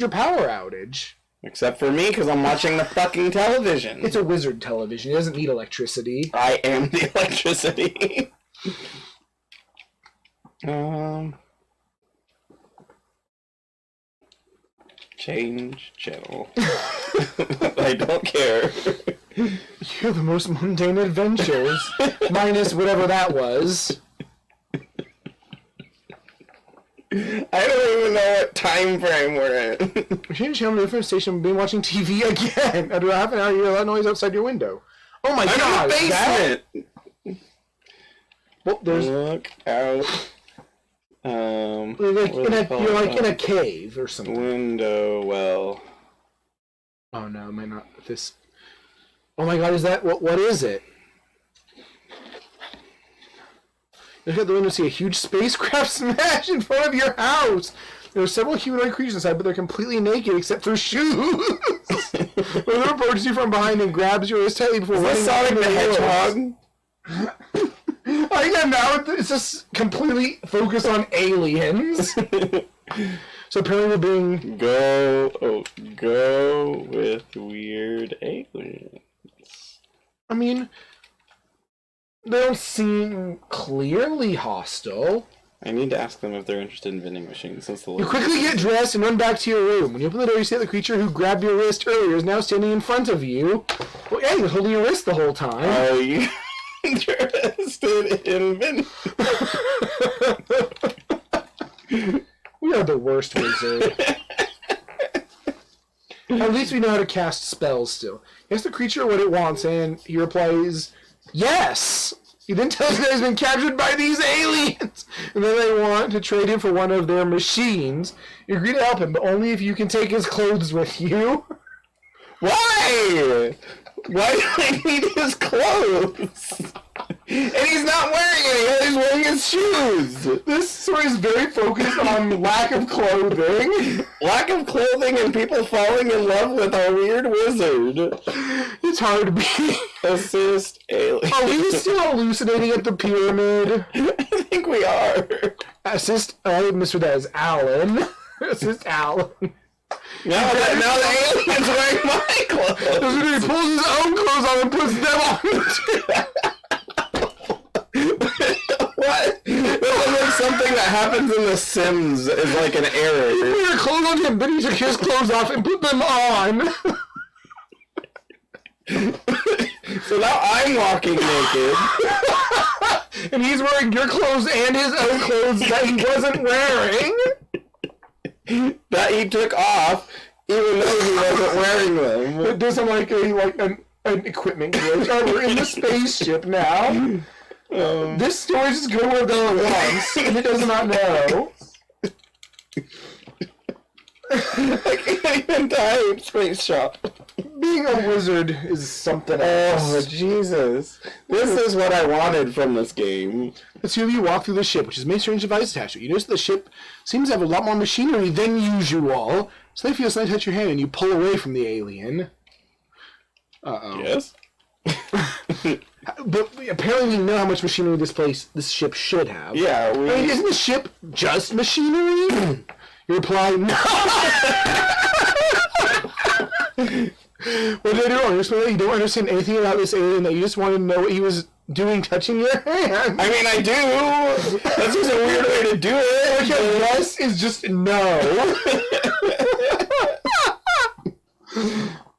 Your power outage. Except for me, because I'm watching the fucking television. It's a wizard television. It doesn't need electricity. I am the electricity. Change channel. I don't care. You have the most mundane adventures. Minus whatever that was. I don't even know what time frame we're in. Change channel to a different station. We've been watching TV again. After half an hour, you hear that noise outside your window. Oh my god! I'm in the basement! Well, there's... Look out. You're like in a cave or something. Window well. Oh no, it might not. This. Oh my god, is that what is it? Look at the window, see a huge spacecraft smash in front of your house. There are several humanoid creatures inside, but they're completely naked except for shoes. One approaches you from behind and grabs your wrist tightly before running. Sonic the Hedgehog? Yeah, now it's just completely focused on aliens. So apparently we're being... Go with weird aliens. I mean, they don't seem clearly hostile. I need to ask them if they're interested in vending machines. Since the You quickly get dressed and run back to your room. When you open the door, you see that the creature who grabbed your wrist earlier is now standing in front of you. Well, yeah, he was holding your wrist the whole time. Are you interested in vending? We are the worst wizard. At least we know how to cast spells still. He asks the creature what it wants, and he replies, yes! He then tells you that he's been captured by these aliens, and then they want to trade him for one of their machines. You agree to help him, but only if you can take his clothes with you. Why? Why do I need his clothes? And he's not wearing any, he's wearing his shoes. This story is very focused on lack of clothing. Lack of clothing and people falling in love with our weird wizard. It's hard to be. Assist alien. Are we still hallucinating at the pyramid? I think we are. Assist, I misread that as Alan. Assist Alan. Now the alien's wearing my clothes. He pulls his own clothes on and puts them on. What? That was like something that happens in The Sims. Is like an error. He put your clothes on him, then he took his clothes off and put them on. So now I'm walking naked. And he's wearing your clothes and his own clothes that he wasn't wearing. That he took off, even though he wasn't wearing them. It doesn't like an equipment glitch. Oh, we're in the spaceship now. This story just go where it wants, and it does not know. I can't even die in Space Shop. Being a wizard is something else. Oh, Jesus. This is what I wanted from this game. The two of you walk through the ship, which is made strange device attached to it. You notice the ship seems to have a lot more machinery than usual. So they feel something touch your hand, and you pull away from the alien. Uh-oh. Yes? But apparently we know how much machinery this ship should have. Yeah, I mean, isn't the ship just machinery? You reply, no! What did I do wrong? You don't understand anything about this alien, that you just wanted to know what he was doing touching your hand. I mean, I do. That's just a weird way to do it. Okay, yes is just no.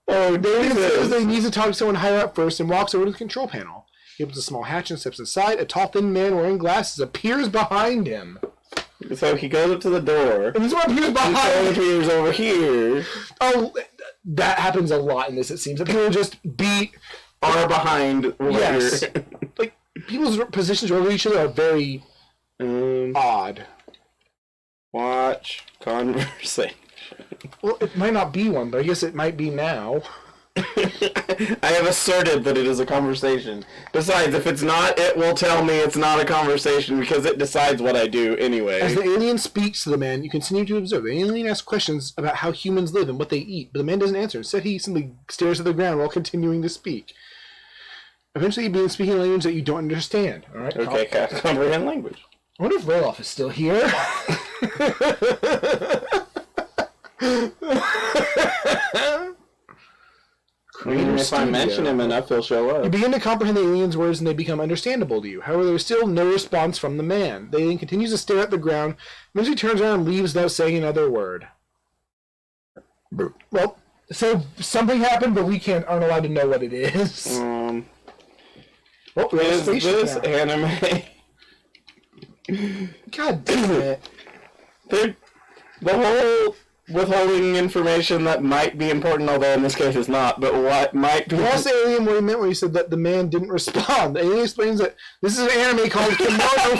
Oh, David says that he needs to talk to someone higher up first and walks over to the control panel. He opens a small hatch and steps inside. A tall, thin man wearing glasses appears behind him. So he goes up to the door. And this one appears behind him. Appears over here. Oh, that happens a lot in this, it seems. That people just are behind. Yes. Like, people's positions over each other are very odd. Watch conversation. Well, it might not be one, but I guess it might be now. I have asserted that it is a conversation. Besides, if it's not, it will tell me it's not a conversation because it decides what I do anyway. As the alien speaks to the man, you continue to observe. The alien asks questions about how humans live and what they eat, but the man doesn't answer. Instead, he simply stares at the ground while continuing to speak. Eventually, you begin speaking a language that you don't understand. All right. Okay, comprehend language. I wonder if Roloff is still here. Even if I mention him enough, he'll show You up. begin to comprehend the alien's words and they become understandable to you. However, there is still no response from the man. The alien continues to stare at the ground, eventually turns around and leaves without saying another word. Well, so something happened, but we aren't allowed to know what it is. Um, Oh, we have a is spaceship this now. anime? God damn it. The whole withholding information that might be important, although in this case it's not, but what might be... You asked the alien what he meant when he said that the man didn't respond. The alien explains that this is an anime called Kimono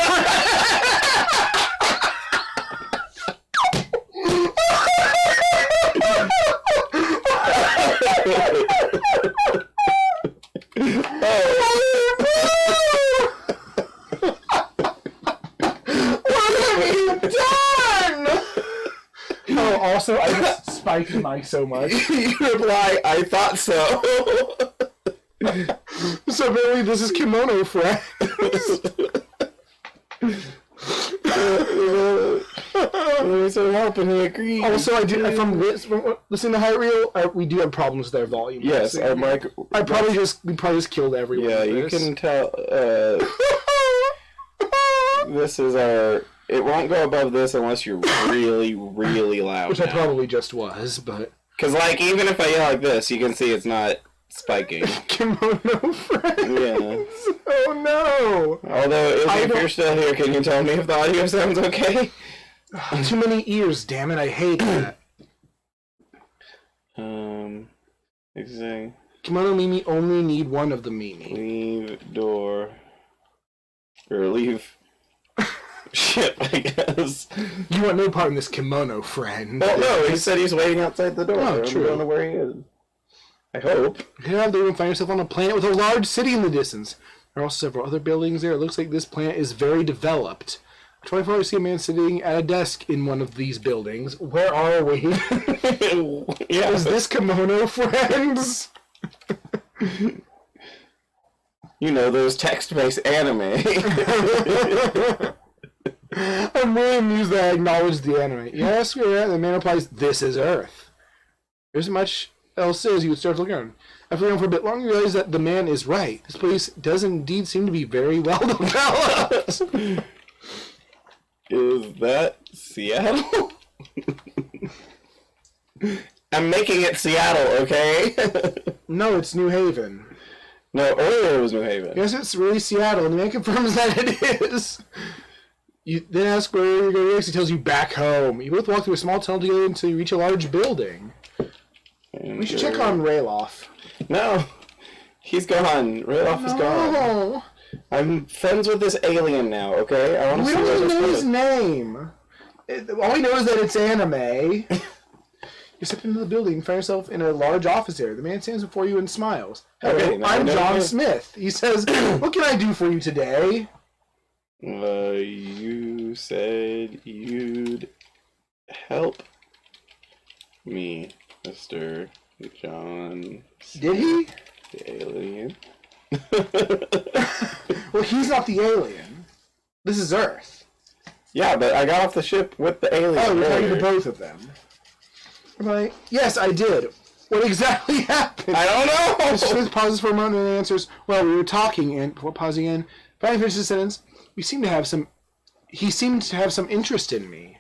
Oh, also, I just spiked the mic so much. You reply, I thought so. So apparently this is Kimono Friends. So helping he agreed. Also, from listening to High Reel, we do have problems with our volume. Yes, our mic. we probably just killed everyone. Yeah, with you this. can tell. This is our. It won't go above this unless you're really, really loud. Which I probably just was, but Because, like, even if I yell like this, you can see it's not spiking. Kimono Friends. Yeah. Oh no! Although, if don't- you're still here, can you tell me if the audio sounds okay? Too many ears, damn it! I hate that. Exactly. Kimono Mimi only need one of the Mimi. Leave door. Or leave. Shit, I guess. You want no part in this Kimono Friend. Well, no, he said he's waiting outside the door. Oh, true. I don't know where he is. I hope. Head out there and find yourself on a planet with a large city in the distance. There are also several other buildings there. It looks like this planet is very developed. 24 hours, see a man sitting at a desk in one of these buildings. Where are we? Yeah. Is this Kimono Friends? You know, those text-based anime. I'm really amused that I acknowledged the anime. Yes, we're at. The man replies, "This is Earth." There isn't much else as you would start to look around. After looking for a bit longer, you realize that the man is right. This place does indeed seem to be very well developed. Is that Seattle? I'm making it Seattle, okay? No, it's New Haven. No, earlier it was New Haven. Yes, it's really Seattle, and the man confirms that it is. You then ask where you're going next. He tells you back home. You both walk through a small tunnel together until you reach a large building. We should check on Rayloff. No, he's gone. Rayloff is gone. No, I'm friends with this alien now, okay? I want to we see don't where even this know his goes. name. All we know is that it's anime. You step into the building and find yourself in a large office area. The man stands before you and smiles. Hello, Okay, now I'm I know John you. Smith. He says, "What can I do for you today?" You said you'd help me, Mr. John Did he? the alien. Well, he's not the alien. This is Earth. Yeah, but I got off the ship with the alien. Oh, you're talking earlier. to both of them. I'm like, yes, I did. What exactly happened? I don't know! Smith pauses for a moment and answers, "Well, we were talking," and before pausing in, finally finishes the sentence, he seemed to have some interest in me.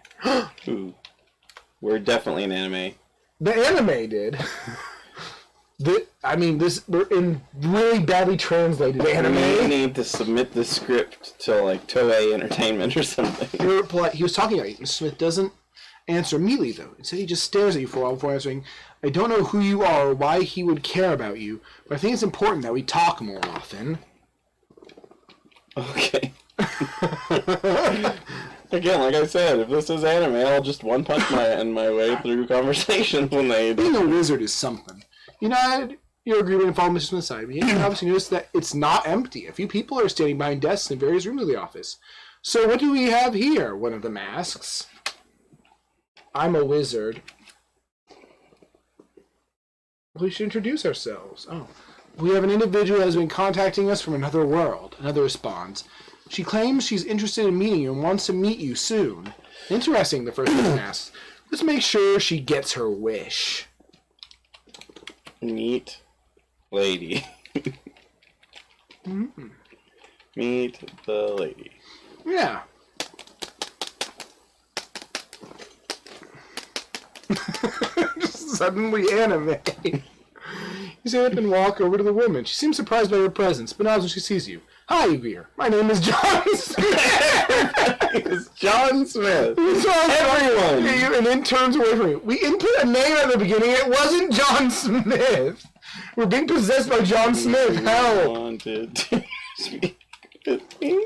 Ooh. We're definitely an anime. The anime did. We're in really badly translated We anime. need to submit the script to, like, Toei Entertainment or something. He was talking about you. Smith doesn't answer immediately, though. Instead, he just stares at you for a while before answering, "I don't know who you are or why he would care about you, but I think it's important that we talk more often." Okay. Again, like I said, if this is anime, I'll just one-punch my way through conversations when they... Being a wizard is something. You nod your agreement and follow Mr. Smith's side. But you can obviously notice that it's not empty. A few people are standing behind desks in various rooms of the office. "So what do we have here?" one of them asks. "I'm a wizard." "We should introduce ourselves." "Oh. We have an individual who has been contacting us from another world." Another responds. "She claims she's interested in meeting you and wants to meet you soon." "Interesting," the first person asks. Let's make sure she gets her wish. Meet lady. Meet the lady. Yeah. Just suddenly anime. You stand up and walk over to the woman. She seems surprised by your presence, but nods when she sees you. Hi, you greet her. My name is John Smith. It's John Smith. Everyone. And then turns away from you. We input a name at the beginning. It wasn't John Smith. We're being possessed by John Smith. Help. Wanted to speak with me?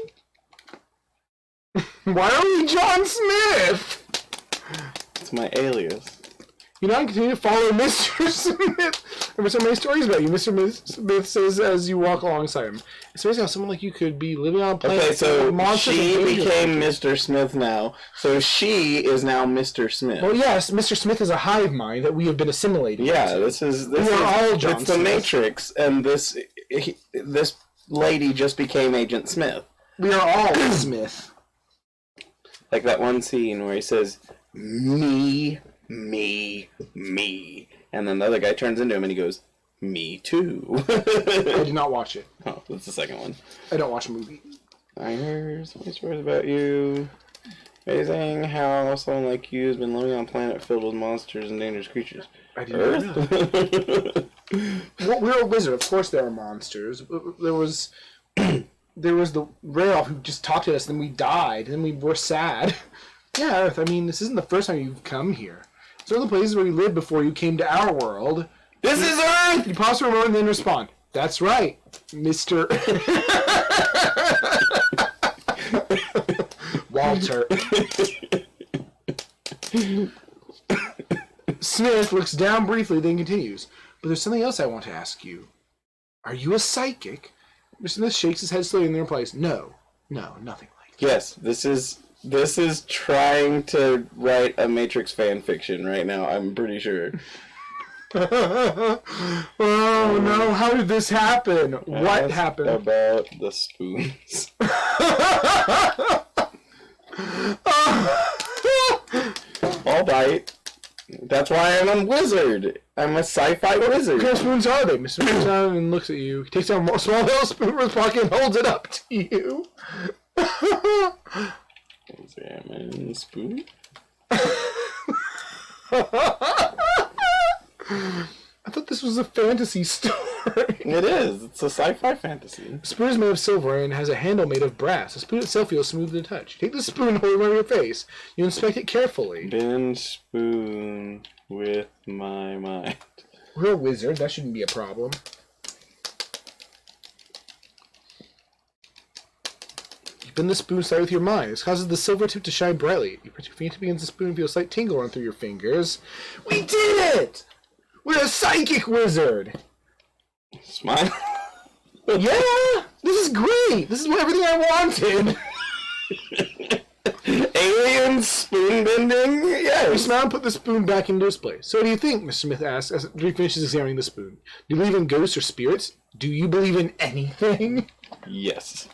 Why are we John Smith? It's my alias. You now continue to follow Mr. Smith. There were so many stories about you. Mr. Smith says as you walk alongside him. It's amazing how someone like you could be living on a planet. Okay, so monsters she and became Mr. Smith now. So she is now Mr. Smith. Well, yes, Mr. Smith is a hive mind that we have been assimilating. Yeah, this is all John it's the Smith. Matrix, and this lady just became Agent Smith. We are all Smith. Like that one scene where he says, me, me, me. And then the other guy turns into him and he goes, me too. I did not watch it. Oh, that's the second one. I don't watch movies. I heard so many stories about you. Amazing how someone like you has been living on a planet filled with monsters and dangerous creatures. I didn't know. Well, we're a wizard. Of course there are monsters. There was the Rayoff who just talked to us, then we died, and then we were sad. Yeah, Earth, I mean, this isn't the first time you've come here. These are the places where you lived before you came to our world. This is Earth! You pause for a moment and then respond. That's right, Mr. Walter. Smith looks down briefly, then continues. But there's something else I want to ask you. Are you a psychic? Mr. Smith shakes his head slowly and then replies, No, nothing like that. Yes, this is trying to write a Matrix fan fiction right now, I'm pretty sure. Oh no, how did this happen? What happened? About the spoons. All right. That's why I'm a wizard. I'm a sci-fi wizard. What kind of spoons are they? Mr. Smith looks down and looks at you. He takes out a small little spoon from his pocket and holds it up to you. Examine spoon. I thought this was a fantasy story. It is. It's a sci-fi fantasy. The spoon is made of silver and has a handle made of brass. The spoon itself feels smooth to the touch. Take the spoon and hold it over your face. You inspect it carefully. Bend spoon with my mind. We're a wizard. That shouldn't be a problem. You bend the spoon slightly with your mind. This causes the silver tip to shine brightly. You put your finger against the spoon and feel a slight tingle run through your fingers. We did it! We're a psychic wizard! Smile. Yeah! This is great! This is everything I wanted! Alien spoon bending? You Yes. smile and put the spoon back into its place. So what do you think? Mr. Smith asks as he finishes examining the spoon. Do you believe in ghosts or spirits? Do you believe in anything? Yes.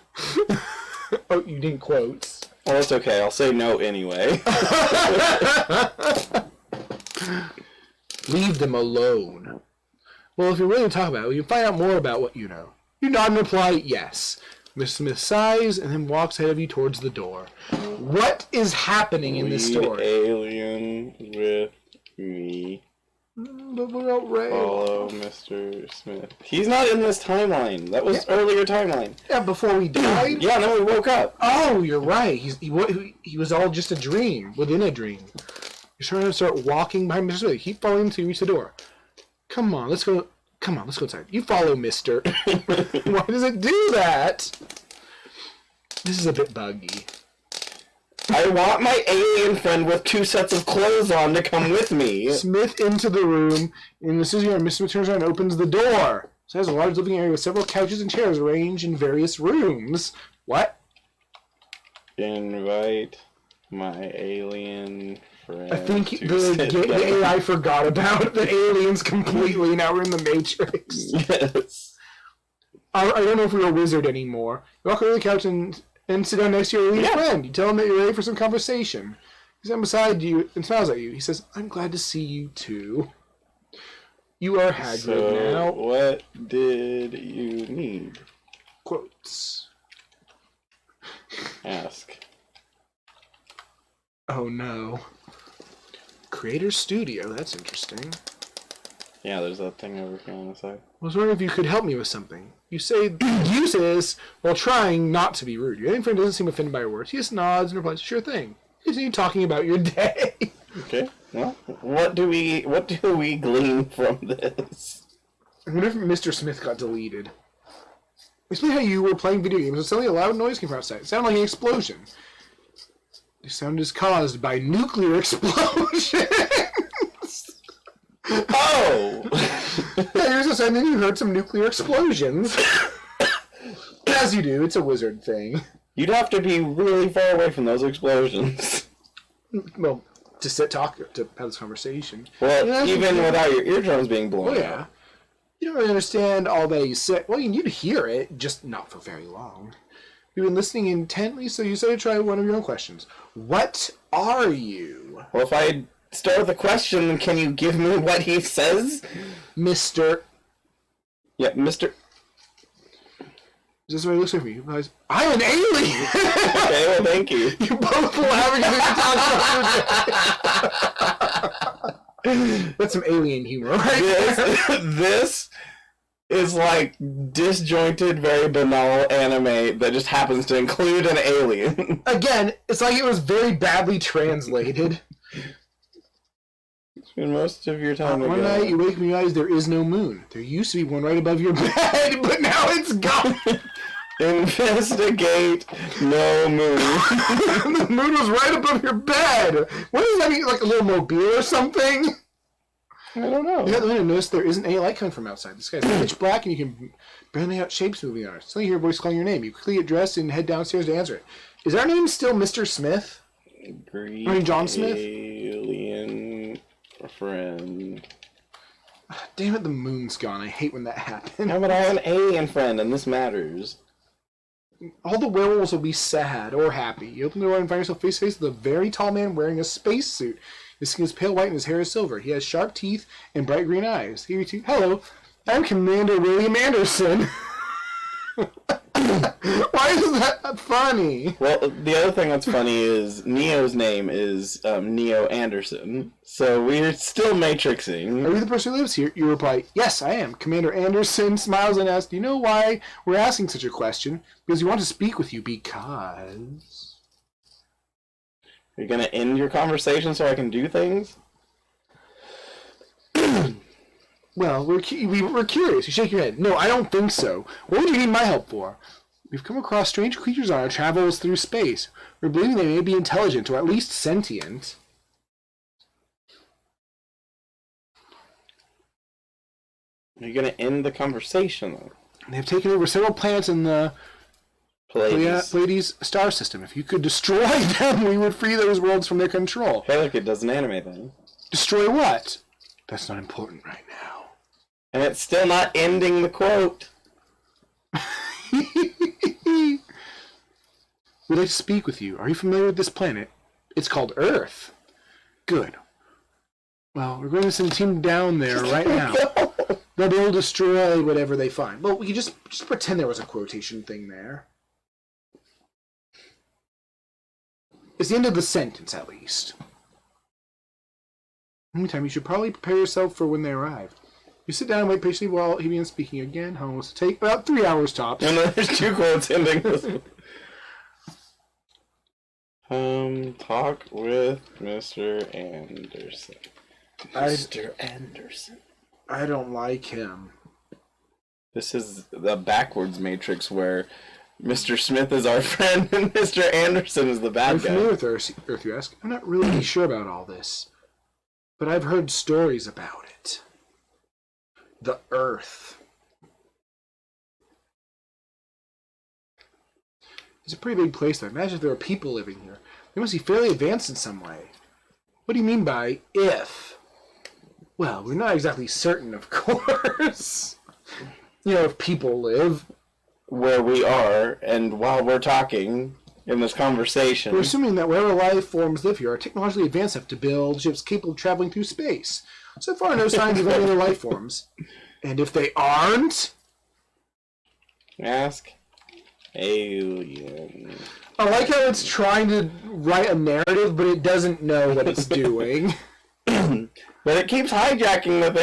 Oh, you didn't quote. Well, that's okay. I'll say no anyway. Leave them alone. Well, if you're willing to talk about it, you can find out more about what you know. You nod and reply, yes. Mr. Smith sighs and then walks ahead of you towards the door. What is happening in this Lead story? alien with me. But what about Ray? Follow Mr. Smith. He's not in this timeline. That was earlier timeline. Yeah, before we died? Yeah, and then we woke up. Oh, you're right. He was all just a dream within a dream. You're trying to start walking behind Mr. Smith. Keep following until you reach the door. Come on, let's go. Come on, let's go inside. You follow, mister. Why does it do that? This is a bit buggy. I want my alien friend with 2 sets of clothes on to come with me. Smith into the room, and as soon as you are, Mr. Smith turns around and opens the door. So it has a large living area with several couches and chairs arranged in various rooms. What? Invite my alien friend. I think to the sit down. AI forgot about the aliens completely. Now we're in the Matrix. Yes. I don't know if we're a wizard anymore. You walk over to the couch and sit down next to your alien friend. You tell him that you're ready for some conversation. He stands beside you and smiles at you. He says, I'm glad to see you too. You are Hagrid So, now. what did you need? Quotes. Ask. Oh no. Creator Studio, that's interesting. Yeah, there's that thing over here on the side. I was wondering if you could help me with something. You say this while trying not to be rude. Your alien friend doesn't seem offended by your words. He just nods and replies, sure thing. Continue talking about your day. Okay. Well, what do we glean from this? I wonder if Mr. Smith got deleted. Explain how you were playing video games and suddenly a loud noise came from outside. It sounded like an explosion. The sound is caused by nuclear explosions. Oh! Yeah, here's the sound, then you heard some nuclear explosions. As you do, it's a wizard thing. You'd have to be really far away from those explosions. Well, to talk, to have this conversation. Well, Yeah, even yeah. without your eardrums being blown Oh, yeah. out. You don't really understand all that he said. Well, you'd hear it, just not for very long. You've been listening intently, so you decided to try one of your own questions. What are you? Well, if I start with a question, then can you give me what he says? Mr. Yeah, Mr. Is this what he looks like for you? He replies, I'm an alien! Okay, well, thank you. You both laugh because That's some alien humor, right? This is like disjointed, very banal anime that just happens to include an alien. Again, it's like it was very badly translated. Spend most of your time One night you wake up and you realize there is no moon. There used to be one right above your bed, but now it's gone. Investigate no moon. The moon was right above your bed. What does that mean? Like a little mobile or something? I don't know. You have to notice there isn't any light coming from outside. The sky's pitch black and you can barely make out shapes moving on it. Suddenly you hear a voice calling your name. You quickly get dressed and head downstairs to answer it. Is our name still Mr. Smith? Great I mean, John Smith? alien friend. Damn it, the moon's gone. I hate when that happens. How about I have an alien friend and this matters? All the werewolves will be sad or happy. You open the door and find yourself face to face with a very tall man wearing a spacesuit. His skin is pale white and his hair is silver. He has sharp teeth and bright green eyes. He greets you, hello, I'm Commander William Anderson. Why is that funny? Well, the other thing that's funny is Neo's name is Neo Anderson, so we're still matrixing. Are you the person who lives here? You reply, yes, I am. Commander Anderson smiles and asks, do you know why we're asking such a question? Because we want to speak with you because... You're gonna end your conversation so I can do things? Well, we're curious. You shake your head. No, I don't think so. What would you need my help for? We've come across strange creatures on our travels through space. We're believing they may be intelligent, or at least sentient. You're gonna end the conversation, though. They've taken over several planets in the Pleiades star system. If you could destroy them, we would free those worlds from their control. Hey, look, it does an anime thing. Destroy what? That's not important right now. And it's still not ending the quote. We'd like to speak with you. Are you familiar with this planet? It's called Earth. Good. Well, we're going to send a team down there right now. They'll be able to destroy whatever they find. Well, we can just pretend there was a quotation thing there. It's the end of the sentence, at least. Meantime, you should probably prepare yourself for when they arrive. You sit down and wait patiently while he begins speaking again. How long will it take? About 3 hours tops. And then there's two quotes ending this one. Talk with Mr. Anderson. Mr. Anderson. I don't like him. This is the backwards matrix where Mr. Smith is our friend and Mr. Anderson is the Are bad you familiar guy. with Earth, you ask? I'm not really sure about all this. But I've heard stories about it. The Earth. It's a pretty big place, though. Imagine if there were people living here. They must be fairly advanced in some way. What do you mean by if? Well, we're not exactly certain, of course. You know, if people live. Where we are, and while we're talking, in this conversation. We're assuming that whatever life forms live here are technologically advanced enough to build ships capable of traveling through space. So far, no signs of any other life forms. And if they aren't... Ask alien. I like how it's trying to write a narrative, but it doesn't know what it's doing. But it keeps hijacking the thing.